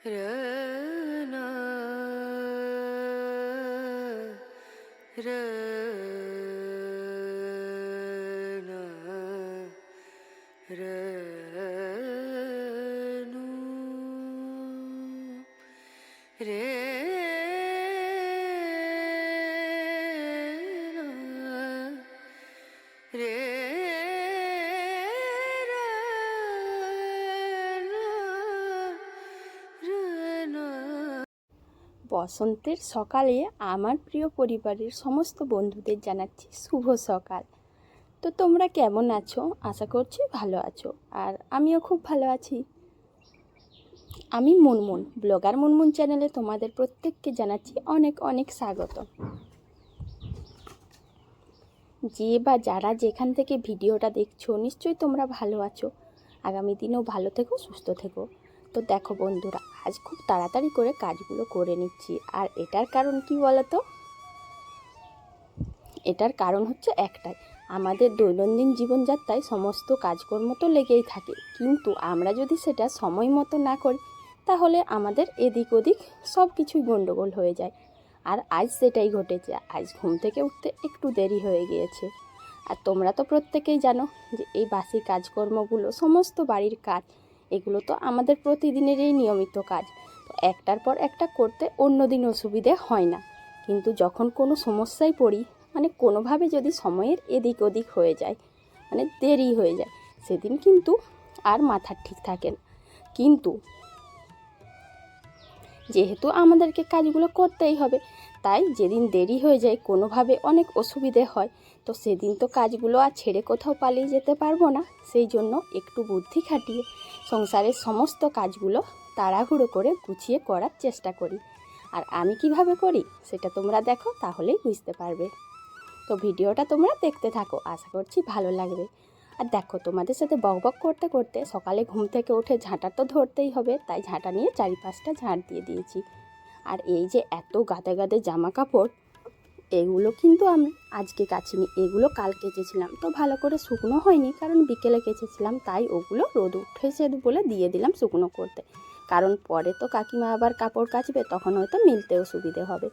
रना रना रनु रे रे বসন্তের সকালে আমার প্রিয় পরিবারের সমস্ত বন্ধুদের জানাচ্ছি শুভ সকাল। তো তোমরা কেমন আছো? আশা করছি ভালো আছো, আর আমিও খুব ভালো আছি। আমি মুনমুন, ব্লগার মুনমুন চ্যানেলে তোমাদের প্রত্যেককে জানাচ্ছি অনেক অনেক স্বাগত। যে বা যারা যেখান থেকে ভিডিওটা দেখছো নিশ্চয়ই তোমরা ভালো আছো। আগামী দিনেও ভালো থেকো, সুস্থ থেকো। তো দেখো বন্ধুরা, আজ খুব তাড়াতাড়ি করে কাজগুলো করে নিচ্ছি। আর এটার কারণ কি বলো তো? এটার কারণ হচ্ছে একটাই, আমাদের দৈনন্দিন জীবনযাত্রায় সমস্ত কাজকর্ম তো লেগেই থাকে, কিন্তু আমরা যদি সেটা সময় মতো না করি তাহলে আমাদের এদিক ওদিক সব কিছুই গণ্ডগোল হয়ে যায়। আর আজ সেটাই ঘটেছে। আজ ঘুম থেকে উঠতে একটু দেরি হয়ে গিয়েছে। আর তোমরা তো প্রত্যেকেই জানো যে এই বাসি কাজকর্মগুলো, সমস্ত বাড়ির কাজ, এগুলো তো আমাদের প্রতিদিনেরই নিয়মিত কাজ। তো একটার পর একটা করতে অন্য দিন অসুবিধে হয় না, কিন্তু যখন কোনো সমস্যায় পড়ি, মানে কোনোভাবে যদি সময়ের এদিক ওদিক হয়ে যায়, মানে দেরি হয়ে যায়, সেদিন কিন্তু আর মাথা ঠিক থাকে না। কিন্তু যেহেতু আমাদেরকে কাজগুলো করতেই হবে, তাই যেদিন দেরি হয়ে যায়, কোনোভাবে অনেক অসুবিধে হয়, তো সেদিন তো কাজগুলো আর ছেড়ে কোথাও পালিয়ে যেতে পারবো না। সেই জন্য একটু বুদ্ধি খাটিয়ে সংসারের সমস্ত কাজগুলো তাড়াহুড়ো করে গুছিয়ে করার চেষ্টা করি। আর আমি কিভাবে করি সেটা তোমরা দেখো, তাহলেই বুঝতে পারবে। তো ভিডিওটা তোমরা দেখতে থাকো, আশা করছি ভালো লাগবে। আর দেখো, তোমাদের সাথে বকবক করতে করতে সকালে ঘুম থেকে উঠে ঝাঁটা তো ধরতেই হবে, তাই ঝাঁটা নিয়ে চারিপাশটা ঝাঁট দিয়ে দিয়েছি। আর এই যে এত গাদে গাদে জামা কাপড়, এগুলো কিন্তু আমি আজকে কাচিনি, এগুলো কাল কেচেছিলাম। তো ভালো করে শুকনো হয়নি, কারণ বিকেলে কেচেছিলাম, তাই ওগুলো রোদ উঠেছে বলে দিয়ে দিলাম শুকনো করতে। কারণ পরে তো কাকিমা আবার কাপড় কাচবে, তখন হয়তো মিলতেও সুবিধে হবে,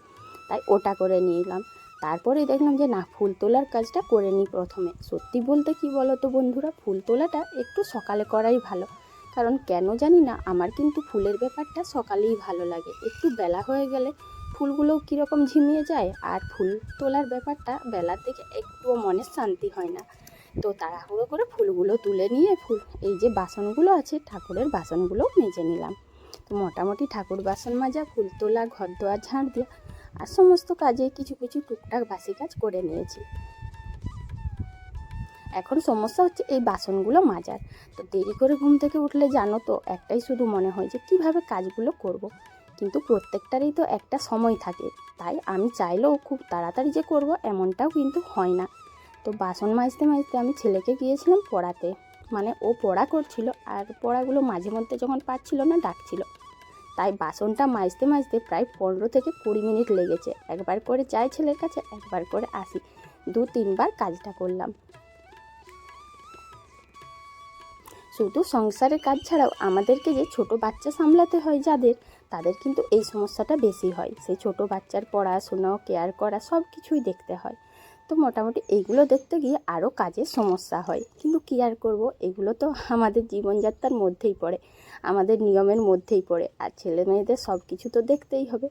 তাই ওটা করে নিলাম। তারপরে দেখলাম যে না, ফুল তোলার কাজটা করে নিই প্রথমে। সত্যি বলতে কি বলো তো বন্ধুরা, ফুল তোলাটা একটু সকালে করাই ভালো। কারণ কেন জানি না, আমার কিন্তু ফুলের ব্যাপারটা সকালেই ভালো লাগে। একটু বেলা হয়ে গেলে ফুলগুলোও কীরকম ঝিমিয়ে যায়, আর ফুল তোলার ব্যাপারটা বেলার দিকে একটুও মনে শান্তি হয় না। তো তাড়াহুড়ো করে ফুলগুলো তুলে নিয়ে এই যে বাসনগুলো আছে, ঠাকুরের বাসনগুলোও মেজে নিলাম। তো মোটামুটি ঠাকুর বাসন মাজা, ফুল তোলা, ঘর দোয়ার ঝাড় দেওয়া, আর সমস্ত কাজে কিছু কিছু টুকটাক বাসি কাজ করে নিয়েছি। এখন সমস্যা হচ্ছে এই বাসনগুলো মাজার। তো দেরি করে ঘুম থেকে উঠলে জানো তো, একটাই শুধু মনে হয় যে কীভাবে কাজগুলো করব। কিন্তু প্রত্যেকটারই তো একটা সময় থাকে, তাই আমি চাইলেও খুব তাড়াতাড়ি যে করব এমনটাও কিন্তু হয় না। তো বাসন মাজতে মাজতে আমি ছেলেকে গিয়েছিলাম পড়াতে, মানে ও পড়া করছিল, আর পড়াগুলো মাঝে মধ্যে যখন পাচ্ছিল না ডাকছিল। তাই বাসনটা মাজতে মাজতে প্রায় 15 থেকে 20 মিনিট লেগেছে। একবার করে যাই ছেলের কাছে, একবার করে আসি, 2-3বার কাজটা করলাম। শুধু সংসারের কাজ ছাড়াও আমাদেরকে যে ছোট বাচ্চা সামলাতে হয় যাদের, তাদের কিন্তু এই সমস্যাটা বেশি হয়। সেই ছোট বাচ্চার পড়াশুনো, কেয়ার করা, সব কিছুই দেখতে হয়। তো মোটামুটি এইগুলো দেখতে গিয়ে আরও কাজের সমস্যা হয়, কিন্তু কী আর করবো, এগুলো তো আমাদের জীবনযাত্রার মধ্যেই পড়ে, আমাদের নিয়মের মধ্যেই পড়ে। আর ছেলে মেয়েদের সব কিছু তো দেখতেই হবে।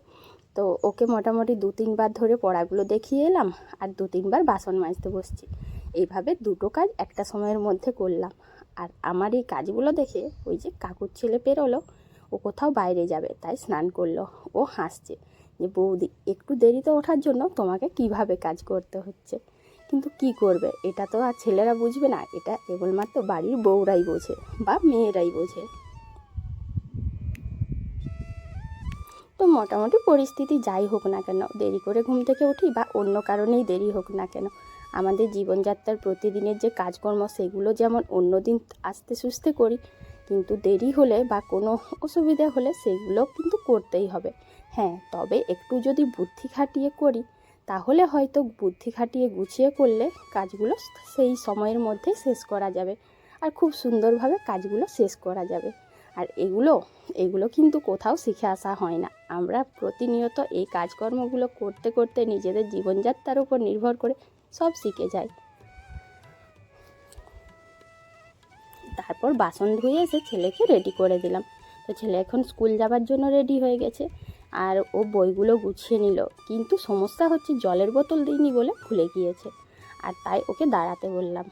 তো ওকে মোটামুটি 2-3বার ধরে পড়াগুলো দেখিয়ে এলাম, আর 2-3বার বাসন মাজতে বসছি। এইভাবে দুটো কাজ একটা সময়ের মধ্যে করলাম। আর আমার এই কাজগুলো দেখে ওই যে কাকুর ছেলে পেরোলো, ও কোথাও বাইরে যাবে, তাই স্নান করলো। ও হাসছে যে বৌদি, একটু দেরিতে ওঠার জন্য তোমাকে কিভাবে কাজ করতে হচ্ছে। কিন্তু কি করবে, এটা তো আর ছেলেরা বুঝবে না, এটা কেবলমাত্র বাড়ির বউরাই বোঝে বা মেয়েরাই বোঝে। তো মোটামুটি পরিস্থিতি যাই হোক না কেন, দেরি করে ঘুম থেকে উঠি বা অন্য কারণেই দেরি হোক না কেন, আমাদের জীবনযাত্রার প্রতিদিনের যে কাজকর্ম, সেগুলো যেমন অন্য দিন আস্তে সুস্তে করি, কিন্তু দেরি হলে বা কোনো অসুবিধা হলে সেগুলো কিন্তু করতেই হবে। হ্যাঁ, তবে একটু যদি বুদ্ধি খাটিয়ে করি, তাহলে হয়তো বুদ্ধি খাটিয়ে গুছিয়ে করলে কাজগুলো সেই সময়ের মধ্যে শেষ করা যাবে, আর খুব সুন্দরভাবে কাজগুলো শেষ করা যাবে। আর এগুলো কিন্তু কোথাও শিখে আসা হয় না। আমরা প্রতিনিয়ত এই কাজকর্মগুলো করতে করতে নিজেদের জীবনযাত্রার উপর নির্ভর করে সব শিখে যাই। তারপর বাসন ধুয়ে এসে ছেলেকে রেডি করে দিলাম। তো ছেলে এখন স্কুল যাবার জন্য রেডি হয়ে গেছে, আর ও বইগুলো গুছিয়ে নিল। কিন্তু সমস্যা হচ্ছে জলের বোতল দিইনি বলে ভুলে গিয়েছে, আর তাই ওকে দাঁড়াতে বললাম।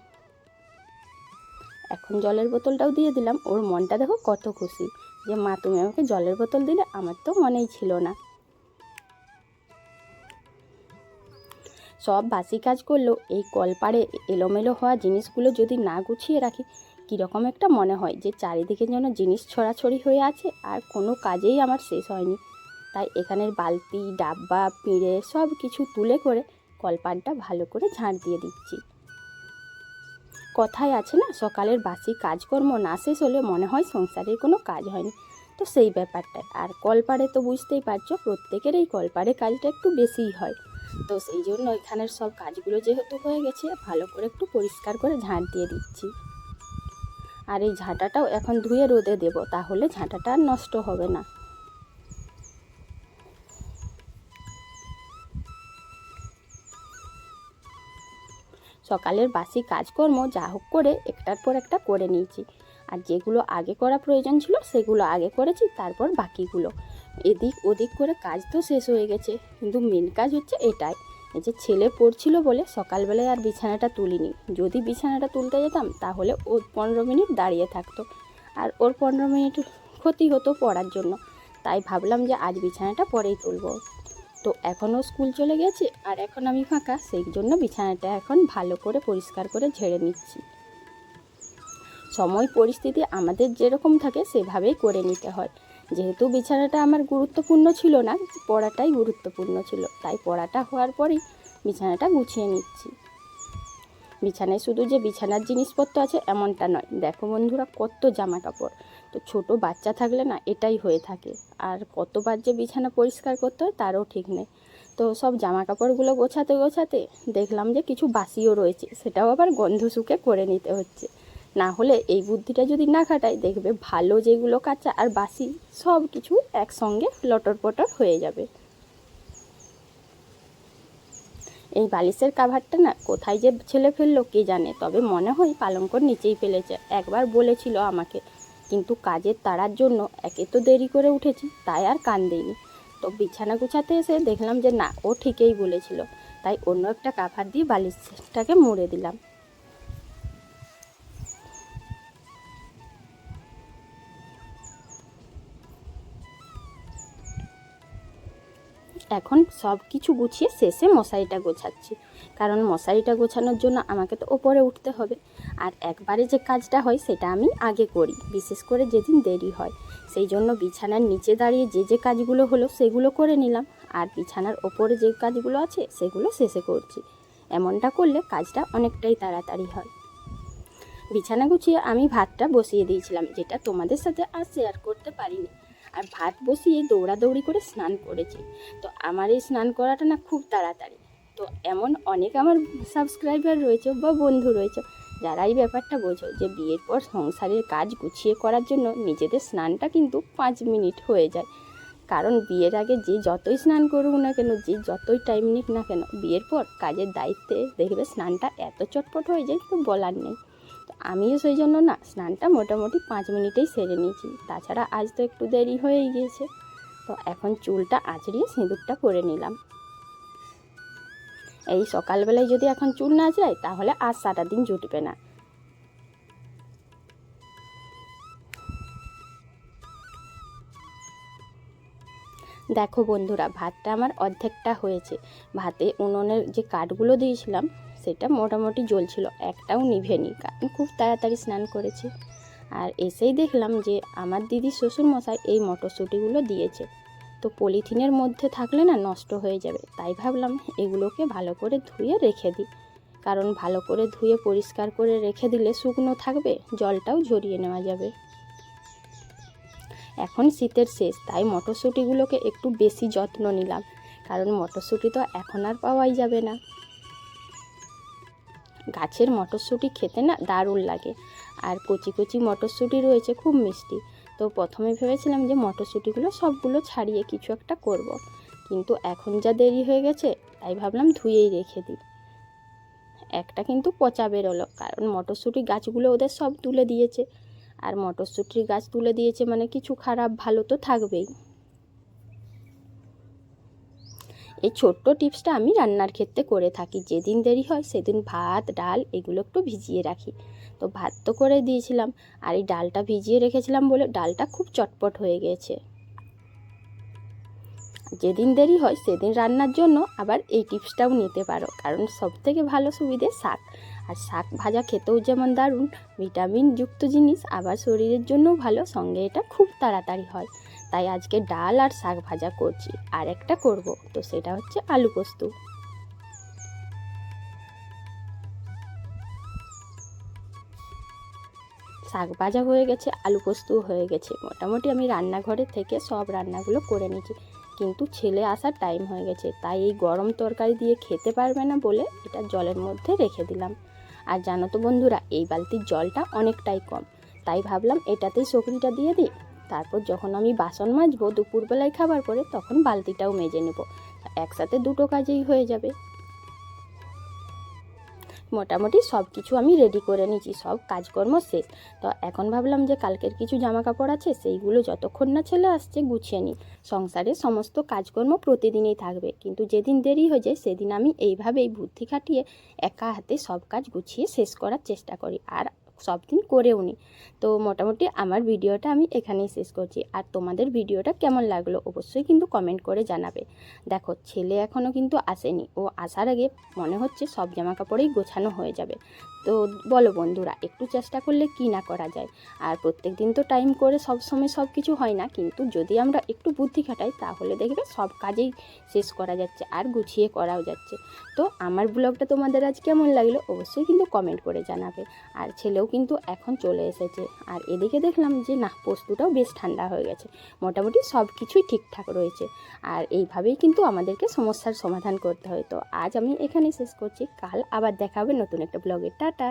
এখন জলের বোতলটাও দিয়ে দিলাম। ওর মনটা দেখো কত খুশি যে মা তুমি আমাকে জলের বোতল দিলে, আমার তো মনেই ছিল না। সব বাসি কাজ করলেও এই কলপাড়ে এলোমেলো হওয়া জিনিসগুলো যদি না গুছিয়ে রাখি, কীরকম একটা মনে হয় যে চারিদিকে যেন জিনিস ছড়াছড়ি হয়ে আছে আর কোনো কাজেই আমার শেষ হয়নি। তাই এখানের বালতি, ডাব্বা, পিঁড়ে সব কিছু তুলে করে কলপাড়টা ভালো করে ঝাঁট দিয়ে দিচ্ছি। কথায় আছে না, সকালের বাসি কাজকর্ম না শেষ হলে মনে হয় সংসারের কোনো কাজ হয়নি। তো সেই ব্যাপারটাই। আর কলপাড়ে তো বুঝতেই পারছো, প্রত্যেকের এই কলপাড়ে কাজটা একটু বেশিই হয়। তো সেই জন্য এখানের সব কাজগুলো যেহেতু হয়ে গেছে, ভালো করে একটু পরিষ্কার করে ঝাঁট দিয়ে দিচ্ছি। আর এই ঝাঁটাটাও এখন ধুয়ে রোদে দেব, তাহলে ঝাঁটাটা আর নষ্ট হবে না। সকালের বাসি কাজকর্ম যা হোক করে একটার পর একটা করে নিয়েছি। আর যেগুলো আগে করা প্রয়োজন ছিল সেগুলো আগে করেছি, তারপর বাকিগুলো এদিক ওদিক করে কাজ তো শেষ হয়ে গেছে। কিন্তু মেন কাজ হচ্ছে এটাই, এই যে ছেলে পড়ছিল বলে সকালবেলায় আর বিছানাটা তুলিনি। যদি বিছানাটা তুলতে যেতাম তাহলে ও 15 মিনিট দাঁড়িয়ে থাকতো, আর ওর 15 মিনিট ক্ষতি হতো পড়ার জন্য। তাই ভাবলাম যে আজ বিছানাটা পরেই তুলবো। তো এখনও স্কুল চলে গেছে আর এখন আমি ফাঁকা, সেই জন্য বিছানাটা এখন ভালো করে পরিষ্কার করে ঝেড়ে নিচ্ছি। সময় পরিস্থিতি আমাদের যেরকম থাকে সেভাবেই করে নিতে হয়। যেহেতু বিছানাটা আমার গুরুত্বপূর্ণ ছিল না, পড়াটাই গুরুত্বপূর্ণ ছিল, তাই পড়াটা হওয়ার পরেই বিছানাটা গুছিয়ে নিচ্ছি। বিছানায় শুধু যে বিছানার জিনিসপত্র আছে এমনটা নয়, দেখো বন্ধুরা কত জামা কাপড়। তো ছোট বাচ্চা থাকলে না এটাই হয়ে থাকে, আর কতবার যে বিছানা পরিষ্কার করতে হয় তারও ঠিক নেই। তো সব জামা কাপড়গুলো গোছাতে গোছাতে দেখলাম যে কিছু বাসিও রয়েছে, সেটাও আবার গন্ধ শুকে করে নিতে হচ্ছে। না হলে এই বুদ্ধিটা যদি না খাটাই, দেখবে ভালো যেগুলো কাঁচা আর বাসি সব কিছু একসঙ্গে লটর পটর হয়ে যাবে। এই বালিশের কাভারটা না কোথায় যে ছেলে ফেললো কে জানে, তবে মনে হয় পালঙ্কর নিচেই ফেলেছে। একবার বলেছিল আমাকে, কিন্তু কাজের তাড়ার জন্য একে তো দেরি করে উঠেছি, তাই আর কান দিইনি। তো বিছানা গুছাতে এসে দেখলাম যে না, ও ঠিকই বলেছিল, তাই অন্য একটা কাভার দিয়ে বালিশটাকে মুড়ে দিলাম। এখন সব কিছু গুছিয়ে শেষে মশারিটা গোছাচ্ছি, কারণ মশারিটা গোছানোর জন্য আমাকে তো ওপরে উঠতে হবে। আর একবারে যে কাজটা হয় সেটা আমি আগে করি, বিশেষ করে যেদিন দেরি হয়। সেই জন্য বিছানার নিচে দাঁড়িয়ে যে কাজগুলো হলো সেগুলো করে নিলাম, আর বিছানার ওপরে যে কাজগুলো আছে সেগুলো শেষে করছি। এমনটা করলে কাজটা অনেকটাই তাড়াতাড়ি হয়। বিছানা গুছিয়ে আমি ভাতটা বসিয়ে দিয়েছিলাম, যেটা তোমাদের সাথে আর শেয়ার করতে পারিনি। আর ভাত বসিয়ে দৌড়াদৌড়ি করে স্নান করেছি। তো আমার এই স্নান করাটা না খুব তাড়াতাড়ি। তো এমন অনেক আমার সাবস্ক্রাইবার রয়েছে বা বন্ধু রয়েছে যারা এই ব্যাপারটা বোঝো, যে বিয়ের পর সংসারের কাজ গুছিয়ে করার জন্য নিজেদের স্নানটা কিন্তু 5 মিনিট হয়ে যায়। কারণ বিয়ের আগে যে যতই স্নান করুক না কেন, যে যতই টাইম নিক না কেন, বিয়ের পর কাজের দায়িত্বে দেখবে স্নানটা এত চটপট হয়ে যায় তো বলার নেই। তো আমিও সেই জন্য না স্নানটা মোটামুটি 5 মিনিটেই সেরে নিয়েছি। তাছাড়া আজ তো একটু দেরি হয়েই গিয়েছে। তো এখন চুলটা আঁচড়িয়ে সিঁদুরটা করে নিলাম। এই সকালবেলায় যদি এখন চুল না যায় তাহলে আজ সারা দিন জুটবে না। দেখো বন্ধুরা, ভাতটা আমার অর্ধেকটা হয়েছে। ভাতে উনুনের যে কাঠগুলো দিয়েছিলাম সেটা মোটামুটি জ্বলছিল, একটাও নিভেনি, কারণ খুব তাড়াতাড়ি স্নান করেছি। আর এসেই দেখলাম যে আমার দিদি শ্বশুরমশাই এই মটরশুঁটিগুলো দিয়েছে। তো পলিথিনের মধ্যে থাকলে না নষ্ট হয়ে যাবে, তাই ভাবলাম এগুলোকে ভালো করে ধুয়ে রেখে দিই। কারণ ভালো করে ধুয়ে পরিষ্কার করে রেখে দিলে শুকনো থাকবে, জলটাও ঝরিয়ে নেওয়া যাবে। এখন শীতের শেষ, তাই মটরশুঁটিগুলোকে একটু বেশি যত্ন নিলাম, কারণ মটরশুঁটি তো এখন আর পাওয়াই যাবে না। গাছের মটরশুঁটি খেতে না দারুণ লাগে, আর কচি কচি মটরশুঁটি রয়েছে খুব মিষ্টি। তো প্রথমে ভেবেছিলাম যে মটরশুঁটিগুলো সবগুলো ছাড়িয়ে কিছু একটা করব। কিন্তু এখন যা দেরি হয়ে গেছে তাই ভাবলাম ধুয়েই রেখে দিই। একটা কিন্তু পচা বেরোলো, কারণ মটরশুঁটি গাছগুলো ওদের সব তুলে দিয়েছে, আর মটরশুঁটির গাছ তুলে দিয়েছে মানে কিছু খারাপ ভালো তো থাকবেই। এই ছোট্ট টিপসটা আমি রান্নার ক্ষেত্রে করে থাকি। যেদিন দেরি হয় সেদিন ভাত ডাল এগুলো একটু ভিজিয়ে রাখি। তো ভাত তো করে দিয়েছিলাম, আর এই ডালটা ভিজিয়ে রেখেছিলাম বলে ডালটা খুব চটপট হয়ে গেছে। যেদিন দেরি হয় সেদিন রান্নার জন্য আবার এই টিপসটাও নিতে পারো, কারণ সবথেকে ভালো সুবিধে শাক। আর শাক ভাজা খেতেও যেমন দারুণ, ভিটামিন যুক্ত জিনিস, আবার শরীরের জন্যও ভালো, সঙ্গে এটা খুব তাড়াতাড়ি হয়। তাই আজকে ডাল আর শাক ভাজা করছি, আর একটা করব, তো সেটা হচ্ছে আলু পোস্ত। শাক ভাজা হয়ে গেছে, আলু পোস্তও হয়ে গেছে। মোটামুটি আমি রান্নাঘরে থেকে সব রান্নাগুলো করে নিয়েছি, কিন্তু ছেলে আসার টাইম হয়ে গেছে, তাই এই গরম তরকারি দিয়ে খেতে পারবে না বলে এটা জলের মধ্যে রেখে দিলাম। আর জানো তো বন্ধুরা, এই বালতির জলটা অনেকটাই কম, তাই ভাবলাম এটাতেই সবজিটা দিয়ে দিই। তারপর যখন আমি বাসন মাজবো দুপুরবেলায় খাবার পরে, তখন বালতিটাও মেজে নেব, একসাথে দুটো কাজেই হয়ে যাবে। মোটামুটি সব কিছু আমি রেডি করে নিয়েছি, সব কাজকর্ম শেষ। তো এখন ভাবলাম যে কালকের কিছু জামা কাপড় আছে, সেইগুলো যতক্ষণ না ছেলে আসছে গুছিয়ে নিই। সংসারে সমস্ত কাজকর্ম প্রতিদিনই থাকবে, কিন্তু যেদিন দেরি হয়ে যায় সেদিন আমি এইভাবেই বুদ্ধি খাটিয়ে একা হাতে সব কাজ গুছিয়ে শেষ করার চেষ্টা করি, আর সব দিন করেও নিই। তো মোটামুটি আমার ভিডিওটা আমি এখানেই শেষ করছি। আর তোমাদের ভিডিওটা কেমন লাগলো অবশ্যই কিন্তু কমেন্ট করে জানাবে। দেখো ছেলে এখনও কিন্তু আসেনি, ও আসার আগে মনে হচ্ছে সব জামা কাপড়েই গোছানো হয়ে যাবে। তো বলো বন্ধুরা, একটু চেষ্টা করলে কি না করা যায়। আর প্রত্যেক দিন তো টাইম করে সব সময় সব কিছু হয় না, কিন্তু যদি আমরা একটু বুদ্ধি খাটাই তাহলে দেখবে সব কাজেই শেষ করা যাচ্ছে আর গুছিয়ে করাও যাচ্ছে। তো আমার ব্লগটা তোমাদের আজ কেমন লাগলো অবশ্যই কিন্তু কমেন্ট করে জানাবে। আর ছেলেও কিন্তু এখন চলে এসেছে, আর এদিকে দেখলাম যে না, পোস্তটাও বেশ ঠান্ডা হয়ে গেছে, মোটামুটি সব কিছুই ঠিকঠাক রয়েছে। আর এইভাবেই কিন্তু আমাদেরকে সমস্যার সমাধান করতে হয়। তো আজ আমি এখানেই শেষ করছি, কাল আবার দেখা হবে নতুন একটা ব্লগে। টাটা।